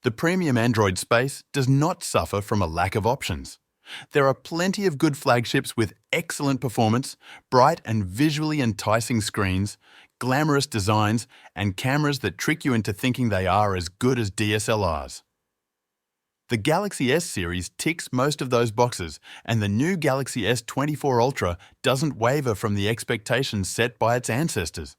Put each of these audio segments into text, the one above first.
The premium Android space does not suffer from a lack of options. There are plenty of good flagships with excellent performance, bright and visually enticing screens, glamorous designs, and cameras that trick you into thinking they are as good as DSLRs. The Galaxy S series ticks most of those boxes, and the new Galaxy S24 Ultra doesn't waver from the expectations set by its ancestors.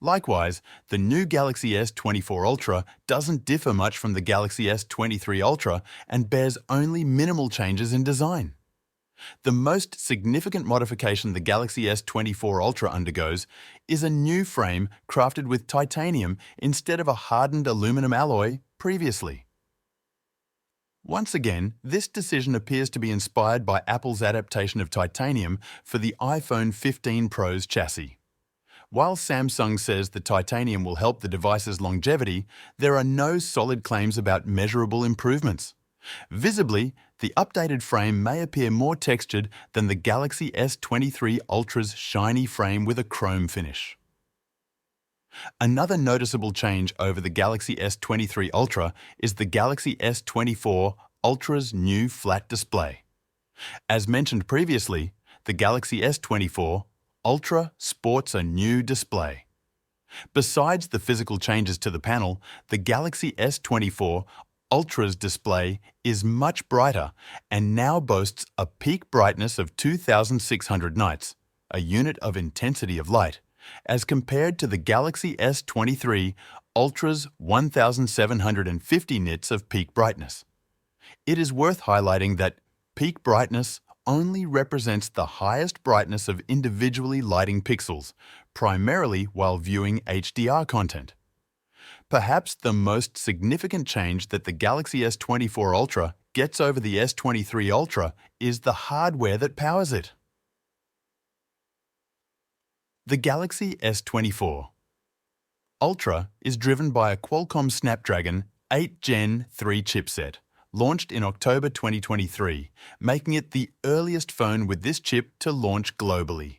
Likewise, the new Galaxy S24 Ultra doesn't differ much from the Galaxy S23 Ultra and bears only minimal changes in design. The most significant modification the Galaxy S24 Ultra undergoes is a new frame crafted with titanium instead of a hardened aluminum alloy previously. Once again, this decision appears to be inspired by Apple's adaptation of titanium for the iPhone 15 Pro's chassis. While Samsung says the titanium will help the device's longevity, there are no solid claims about measurable improvements. Visibly, the updated frame may appear more textured than the Galaxy S23 Ultra's shiny frame with a chrome finish. Another noticeable change over the Galaxy S23 Ultra is the Galaxy S24 Ultra's new flat display. As mentioned previously, the Galaxy S24 Ultra sports a new display. Besides the physical changes to the panel, the Galaxy S24 Ultra's display is much brighter and now boasts a peak brightness of 2600 nits, a unit of intensity of light, as compared to the Galaxy S23 Ultra's 1750 nits of peak brightness. It is worth highlighting that peak brightness only represents the highest brightness of individually lighting pixels, primarily while viewing HDR content. Perhaps the most significant change that the Galaxy S24 Ultra gets over the S23 Ultra is the hardware that powers it. The Galaxy S24 Ultra is driven by a Qualcomm Snapdragon 8 Gen 3 chipset, launched in October 2023, making it the earliest phone with this chip to launch globally.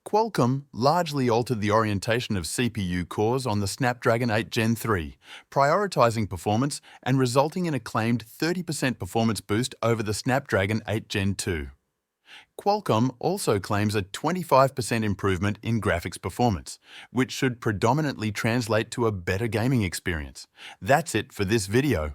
Qualcomm largely altered the orientation of CPU cores on the Snapdragon 8 Gen 3, prioritizing performance and resulting in a claimed 30% performance boost over the Snapdragon 8 Gen 2. Qualcomm also claims a 25% improvement in graphics performance, which should predominantly translate to a better gaming experience. That's it for this video.